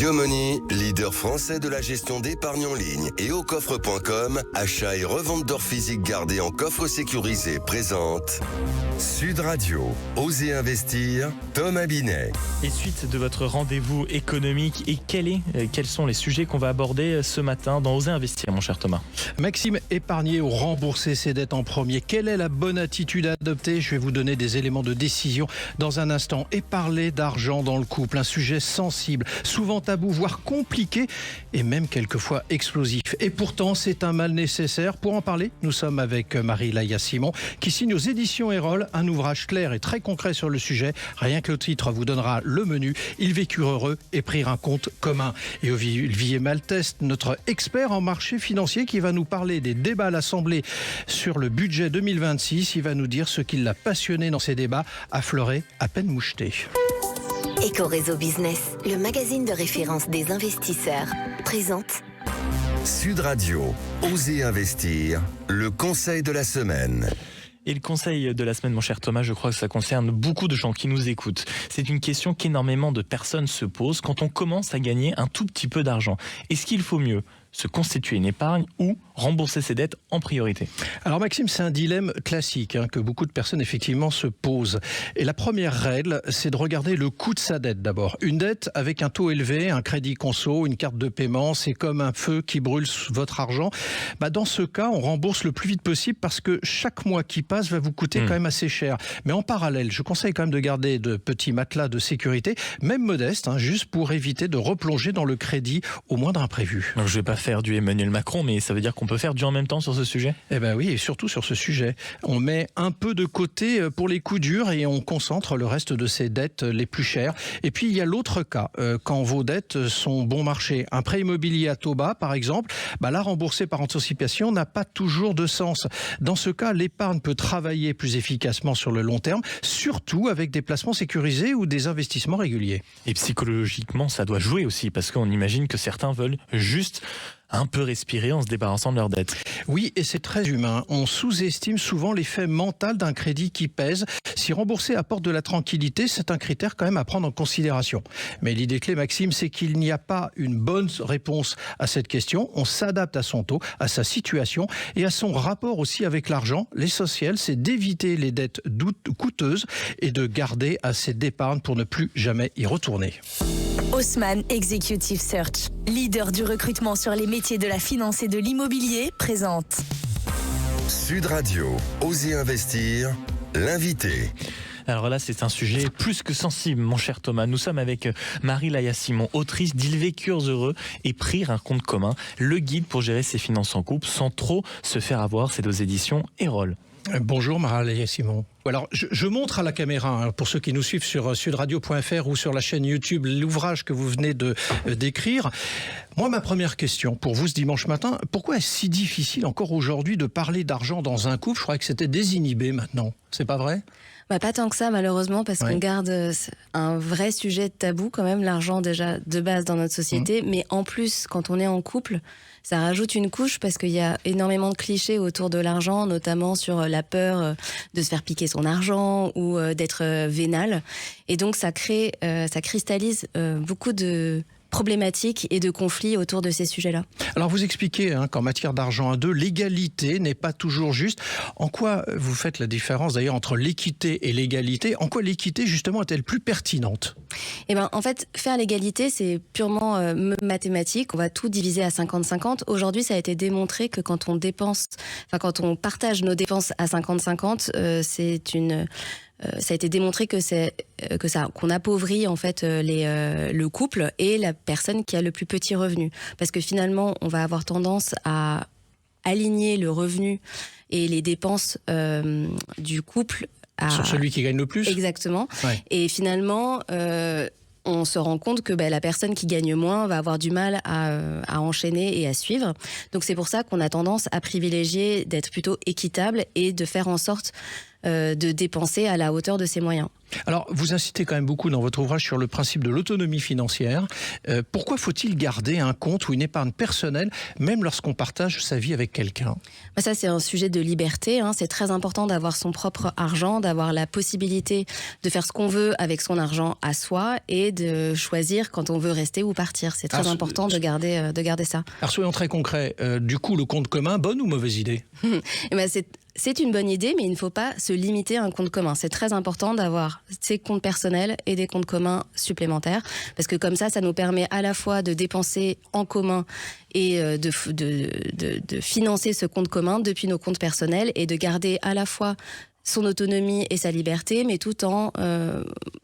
Yomoni, leader français de la gestion d'épargne en ligne et au coffre.com, achat et revente d'or physique gardé en coffre sécurisé présente Sud Radio, Osez investir, Thomas Binet. Et suite de votre rendez-vous économique, et quels sont les sujets qu'on va aborder ce matin dans Osez investir, mon cher Thomas? Maxime, épargner ou rembourser ses dettes en premier, quelle est la bonne attitude à adopter? Je vais vous donner des éléments de décision dans un instant. Et parler d'argent dans le couple, un sujet sensible, souvent tabou, voire compliqué et même quelquefois explosif. Et pourtant, c'est un mal nécessaire. Pour en parler, nous sommes avec Marie-Laïa Simon qui signe aux éditions Erol un ouvrage clair et très concret sur le sujet. Rien que le titre vous donnera le menu. Ils vécurent heureux et prirent un compte commun. Et Olivier Malteste, notre expert en marché financier qui va nous parler des débats à l'Assemblée sur le budget 2026. Il va nous dire ce qui l'a passionné dans ces débats, affleurés, à peine mouchetés. Éco-réseau Business, le magazine de référence des investisseurs, présente Sud Radio, Osez investir, le conseil de la semaine. Et le conseil de la semaine, mon cher Thomas, je crois que ça concerne beaucoup de gens qui nous écoutent. C'est une question qu'énormément de personnes se posent quand on commence à gagner un tout petit peu d'argent. Est-ce qu'il faut mieux se constituer une épargne ou rembourser ses dettes en priorité? Alors Maxime, c'est un dilemme classique que beaucoup de personnes effectivement se posent. Et la première règle, c'est de regarder le coût de sa dette d'abord. Une dette avec un taux élevé, un crédit conso, une carte de paiement, c'est comme un feu qui brûle votre argent. Dans ce cas, on rembourse le plus vite possible parce que chaque mois qui passe va vous coûter quand même assez cher. Mais en parallèle, je conseille quand même de garder de petits matelas de sécurité, même modestes, juste pour éviter de replonger dans le crédit au moindre imprévu. Donc, je vais pas faire du Emmanuel Macron, mais ça veut dire qu'on peut faire du en même temps sur ce sujet? Eh bien oui, et surtout sur ce sujet. On met un peu de côté pour les coups durs et on concentre le reste de ses dettes les plus chères. Et puis il y a l'autre cas, quand vos dettes sont bon marché. Un prêt immobilier à taux bas, par exemple, là, rembourser par anticipation n'a pas toujours de sens. Dans ce cas, l'épargne peut travailler plus efficacement sur le long terme, surtout avec des placements sécurisés ou des investissements réguliers. Et psychologiquement, ça doit jouer aussi, parce qu'on imagine que certains veulent juste un peu respirer en se débarrassant de leurs dettes. Oui, et c'est très humain. On sous-estime souvent l'effet mental d'un crédit qui pèse. Si rembourser apporte de la tranquillité, c'est un critère quand même à prendre en considération. Mais l'idée clé, Maxime, c'est qu'il n'y a pas une bonne réponse à cette question. On s'adapte à son taux, à sa situation et à son rapport aussi avec l'argent. L'essentiel, c'est d'éviter les dettes coûteuses et de garder assez d'épargne pour ne plus jamais y retourner. Haussmann Executive Search, leader du recrutement sur les métiers de la finance et de l'immobilier, présente Sud Radio, Osez investir, l'invité. Alors là, c'est un sujet plus que sensible, mon cher Thomas. Nous sommes avec Marie-Laïa Simon, autrice d'Ils vécurent heureux et prirent un compte commun, le guide pour gérer ses finances en couple sans trop se faire avoir. C'est aux éditions Erol. Bonjour Marie-Laïa Simon. Alors, je montre à la caméra, pour ceux qui nous suivent sur sudradio.fr ou sur la chaîne YouTube, l'ouvrage que vous venez d'écrire. Moi, ma première question pour vous ce dimanche matin, pourquoi est-ce si difficile encore aujourd'hui de parler d'argent dans un couple? Je croyais que c'était désinhibé maintenant. C'est pas vrai? Pas tant que ça, malheureusement, parce qu'on garde un vrai sujet de tabou quand même, l'argent déjà de base dans notre société. Mais en plus, quand on est en couple, ça rajoute une couche parce qu'il y a énormément de clichés autour de l'argent, notamment sur la peur de se faire piquer son argent ou d'être vénal. Et donc, ça cristallise beaucoup de problématiques et de conflits autour de ces sujets-là. Alors vous expliquez qu'en matière d'argent à deux, l'égalité n'est pas toujours juste. En quoi vous faites la différence d'ailleurs entre l'équité et l'égalité? En quoi l'équité justement est-elle plus pertinente? En fait, faire l'égalité, c'est purement mathématique. On va tout diviser à 50-50. Aujourd'hui, ça a été démontré que quand on partage nos dépenses à 50-50, ça a été démontré qu'on appauvrit en fait le couple et la personne qui a le plus petit revenu, parce que finalement on va avoir tendance à aligner le revenu et les dépenses du couple sur celui qui gagne le plus. Exactement. Ouais. Et finalement on se rend compte que la personne qui gagne moins va avoir du mal à enchaîner et à suivre. Donc c'est pour ça qu'on a tendance à privilégier d'être plutôt équitable et de faire en sorte de dépenser à la hauteur de ses moyens. Alors, vous insistez quand même beaucoup dans votre ouvrage sur le principe de l'autonomie financière. Pourquoi faut-il garder un compte ou une épargne personnelle, même lorsqu'on partage sa vie avec quelqu'un ? Ça, c'est un sujet de liberté. C'est très important d'avoir son propre argent, d'avoir la possibilité de faire ce qu'on veut avec son argent à soi et de choisir quand on veut rester ou partir. C'est très important de garder ça. Alors, soyons très concrets. Du coup, le compte commun, bonne ou mauvaise idée ? C'est une bonne idée, mais il ne faut pas se limiter à un compte commun. C'est très important d'avoir ses comptes personnels et des comptes communs supplémentaires, parce que comme ça nous permet à la fois de dépenser en commun et de financer ce compte commun depuis nos comptes personnels et de garder à la fois son autonomie et sa liberté, mais tout en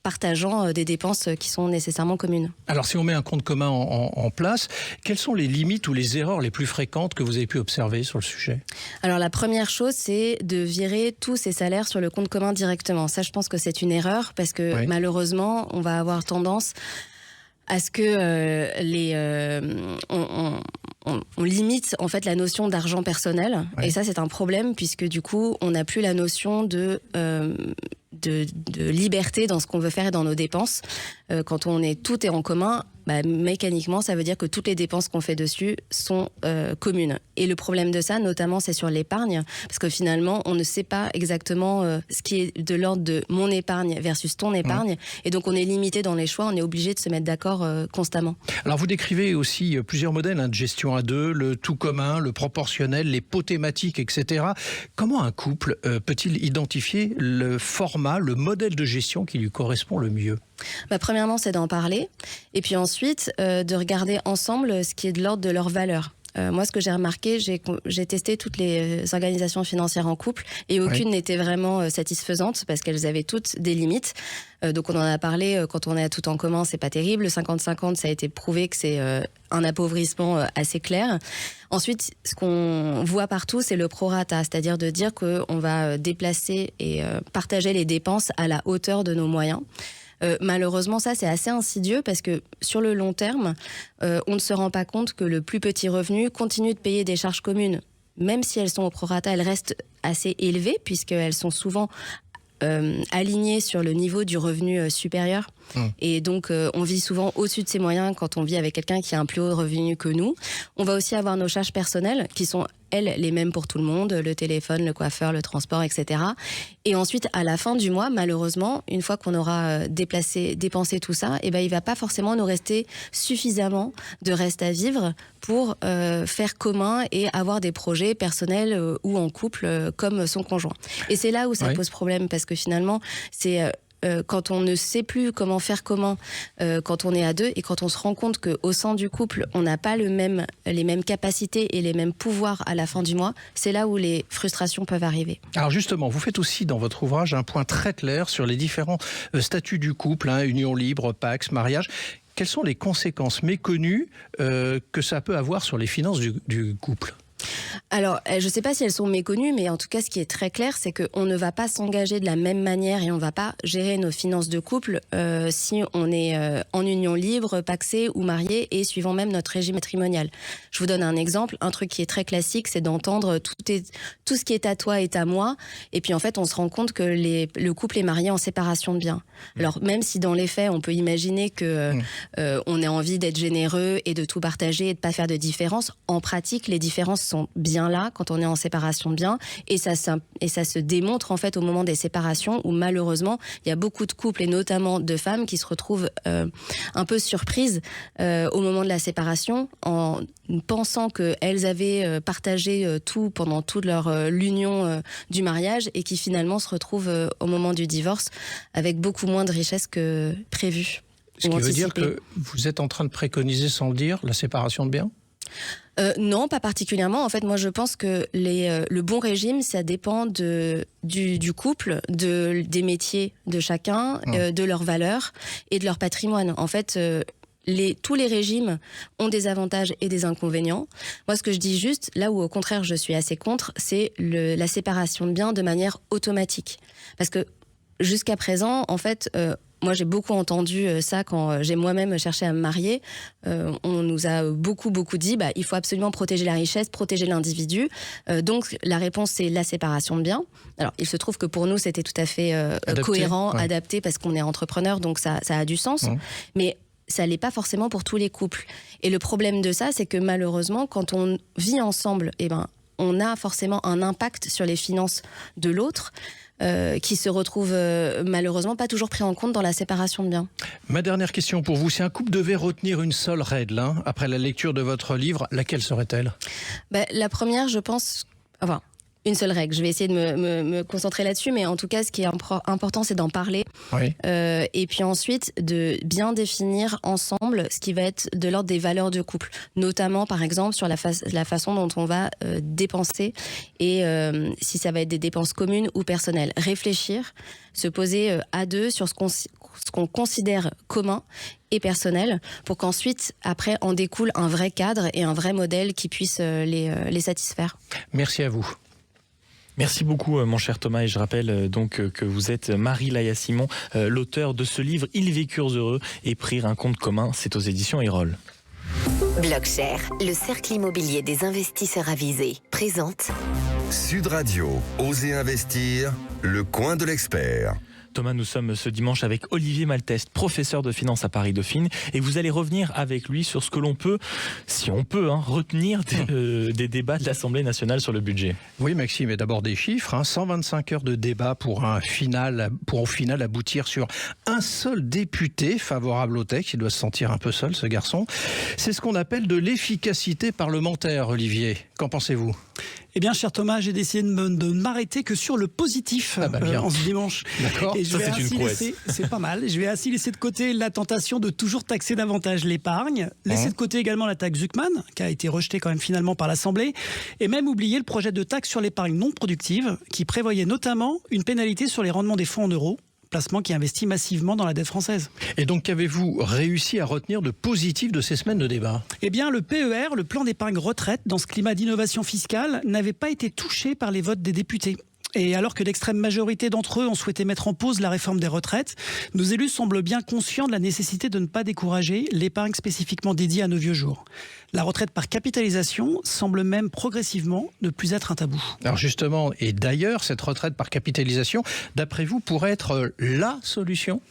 partageant des dépenses qui sont nécessairement communes. Alors, si on met un compte commun en place, quelles sont les limites ou les erreurs les plus fréquentes que vous avez pu observer sur le sujet ? Alors, la première chose, c'est de virer tous ses salaires sur le compte commun directement. Ça, je pense que c'est une erreur, parce que malheureusement, on va avoir tendance à ce que on limite en fait la notion d'argent personnel, et ça c'est un problème, puisque du coup on n'a plus la notion de liberté dans ce qu'on veut faire et dans nos dépenses. Quand tout est en commun, mécaniquement ça veut dire que toutes les dépenses qu'on fait dessus sont communes. Et le problème de ça, notamment, c'est sur l'épargne, parce que finalement on ne sait pas exactement ce qui est de l'ordre de mon épargne versus ton épargne, et donc on est limité dans les choix, on est obligé de se mettre d'accord constamment. Alors vous décrivez aussi plusieurs modèles de gestion à deux, le tout commun, le proportionnel, les pots thématiques, etc. Comment un couple peut-il identifier le format, le modèle de gestion qui lui correspond le mieux ? Premièrement, c'est d'en parler, et puis ensuite de regarder ensemble ce qui est de l'ordre de leurs valeurs. Moi, ce que j'ai remarqué, j'ai testé toutes les organisations financières en couple, et aucune n'était vraiment satisfaisante, parce qu'elles avaient toutes des limites. Donc on en a parlé, quand on est tout en commun, c'est pas terrible. Le 50-50, ça a été prouvé que c'est un appauvrissement assez clair. Ensuite, ce qu'on voit partout, c'est le prorata, c'est-à-dire de dire qu'on va déplacer et partager les dépenses à la hauteur de nos moyens. Malheureusement, ça, c'est assez insidieux, parce que sur le long terme, on ne se rend pas compte que le plus petit revenu continue de payer des charges communes. Même si elles sont au prorata, elles restent assez élevées, puisqu'elles sont souvent alignées sur le niveau du revenu supérieur. Et donc, on vit souvent au-dessus de ses moyens quand on vit avec quelqu'un qui a un plus haut revenu que nous. On va aussi avoir nos charges personnelles qui sont, elles, les mêmes pour tout le monde, le téléphone, le coiffeur, le transport, etc. Et ensuite, à la fin du mois, malheureusement, une fois qu'on aura dépensé tout ça, il va pas forcément nous rester suffisamment de reste à vivre pour faire commun et avoir des projets personnels ou en couple comme son conjoint. Et c'est là où ça pose problème, parce que finalement, c'est quand on ne sait plus comment faire commun quand on est à deux, et quand on se rend compte qu'au sein du couple, on n'a pas les mêmes capacités et les mêmes pouvoirs à la fin du mois, c'est là où les frustrations peuvent arriver. Alors justement, vous faites aussi dans votre ouvrage un point très clair sur les différents statuts du couple, union libre, pax, mariage. Quelles sont les conséquences méconnues que ça peut avoir sur les finances du couple ? Alors, je ne sais pas si elles sont méconnues, mais en tout cas, ce qui est très clair, c'est qu'on ne va pas s'engager de la même manière, et on ne va pas gérer nos finances de couple si on est en union libre, paxé ou marié, et suivant même notre régime matrimonial. Je vous donne un exemple. Un truc qui est très classique, c'est d'entendre tout ce qui est à toi est à moi, et puis en fait, on se rend compte que le couple est marié en séparation de biens. Alors, même si dans les faits, on peut imaginer que on a envie d'être généreux et de tout partager et de ne pas faire de différence, en pratique, les différences sont bien là quand on est en séparation de biens, et ça se démontre en fait au moment des séparations, où malheureusement il y a beaucoup de couples, et notamment de femmes, qui se retrouvent un peu surprises au moment de la séparation, en pensant qu'elles avaient partagé tout pendant toute l'union du mariage, et qui finalement se retrouvent au moment du divorce avec beaucoup moins de richesse que prévu. Ce qui veut dire que vous êtes en train de préconiser, sans le dire, la séparation de biens ? Non, pas particulièrement. En fait, moi, je pense que le bon régime, ça dépend du couple, des métiers de chacun, de leurs valeurs et de leur patrimoine. En fait, tous les régimes ont des avantages et des inconvénients. Moi, ce que je dis juste, là où au contraire je suis assez contre, c'est la séparation de biens de manière automatique. Parce que jusqu'à présent, en fait, moi, j'ai beaucoup entendu ça quand j'ai moi-même cherché à me marier. On nous a beaucoup dit, il faut absolument protéger la richesse, protéger l'individu. Donc, la réponse, c'est la séparation de biens. Alors, il se trouve que pour nous, c'était tout à fait cohérent, adapté, parce qu'on est entrepreneur, donc ça a du sens. Mais ça l'est pas forcément pour tous les couples. Et le problème de ça, c'est que malheureusement, quand on vit ensemble, on a forcément un impact sur les finances de l'autre. Qui se retrouve malheureusement pas toujours pris en compte dans la séparation de biens. Ma dernière question pour vous, si un couple devait retenir une seule règle après la lecture de votre livre, laquelle serait-elle ? La première, je pense... Enfin, une seule règle. Je vais essayer de me concentrer là-dessus, mais en tout cas, ce qui est important, c'est d'en parler. Oui. Et puis ensuite, de bien définir ensemble ce qui va être de l'ordre des valeurs de couple. Notamment, par exemple, sur la façon dont on va dépenser et si ça va être des dépenses communes ou personnelles. Réfléchir, se poser à deux sur ce qu'on considère commun et personnel, pour qu'ensuite, après, en découle un vrai cadre et un vrai modèle qui puisse les satisfaire. Merci à vous. Merci beaucoup, mon cher Thomas, et je rappelle donc que vous êtes Marie-Laïa Simon, l'auteur de ce livre « Ils vécurent heureux et prirent un compte commun », c'est aux éditions Erol. Blockshare, le cercle immobilier des investisseurs avisés, présente Sud Radio, Osez investir, le coin de l'expert. Thomas, nous sommes ce dimanche avec Olivier Malteste, professeur de finance à Paris-Dauphine, et vous allez revenir avec lui sur ce que l'on peut, si on peut, retenir des débats de l'Assemblée nationale sur le budget. Oui, Maxime, et d'abord des chiffres. 125 heures de débat pour au final aboutir sur un seul député favorable au texte. Il doit se sentir un peu seul, ce garçon. C'est ce qu'on appelle de l'efficacité parlementaire, Olivier. Qu'en pensez-vous ? Eh bien, cher Thomas, j'ai décidé de m'arrêter que sur le positif en ce dimanche. D'accord. Et Ça, c'est une prouesse. C'est pas mal. Je vais ainsi laisser de côté la tentation de toujours taxer davantage l'épargne, laisser de côté également la taxe Zuckman, qui a été rejetée quand même finalement par l'Assemblée, et même oublier le projet de taxe sur l'épargne non productive, qui prévoyait notamment une pénalité sur les rendements des fonds en euros, placement qui investit massivement dans la dette française. Et donc, qu'avez-vous réussi à retenir de positif de ces semaines de débat ? Eh bien, le PER, le plan d'épargne retraite, dans ce climat d'innovation fiscale, n'avait pas été touché par les votes des députés. Et alors que l'extrême majorité d'entre eux ont souhaité mettre en pause la réforme des retraites, nos élus semblent bien conscients de la nécessité de ne pas décourager l'épargne spécifiquement dédiée à nos vieux jours. La retraite par capitalisation semble même progressivement ne plus être un tabou. Alors justement, et d'ailleurs, cette retraite par capitalisation, d'après vous, pourrait être la solution ?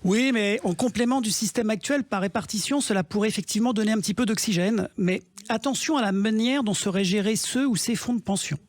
Oui, mais en complément du système actuel par répartition, cela pourrait effectivement donner un petit peu d'oxygène. Mais attention à la manière dont seraient gérés ceux ou ces fonds de pension.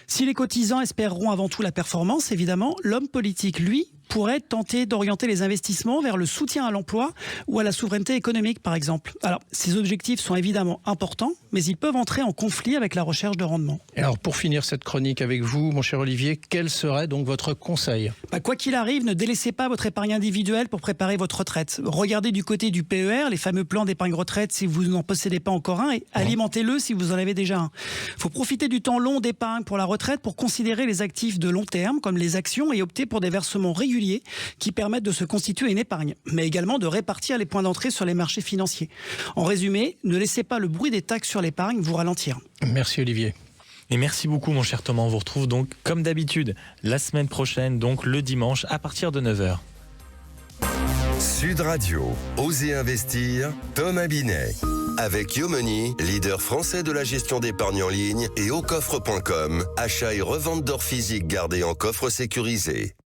Si les cotisants espéreront avant tout la performance, évidemment, l'homme politique, lui, pourrait tenter d'orienter les investissements vers le soutien à l'emploi ou à la souveraineté économique, par exemple. Alors, ces objectifs sont évidemment importants, mais ils peuvent entrer en conflit avec la recherche de rendement. Alors, pour finir cette chronique avec vous, mon cher Olivier, quel serait donc votre conseil ? Quoi qu'il arrive, ne délaissez pas votre épargne individuelle pour préparer votre retraite. Regardez du côté du PER, les fameux plans d'épargne retraite si vous n'en possédez pas encore un, et alimentez-le si vous en avez déjà un. Il faut profiter du temps long d'épargne pour la retraite pour considérer les actifs de long terme, comme les actions, et opter pour des versements réguliers qui permettent de se constituer une épargne, mais également de répartir les points d'entrée sur les marchés financiers. En résumé, ne laissez pas le bruit des taxes sur l'épargne vous ralentir. Merci Olivier. Et merci beaucoup, mon cher Thomas. On vous retrouve donc, comme d'habitude, la semaine prochaine, donc le dimanche, à partir de 9h. Sud Radio, Osez investir, Thomas Binet. Avec Yomoni, leader français de la gestion d'épargne en ligne, et aucoffre.com, achat et revente d'or physique gardé en coffre sécurisé.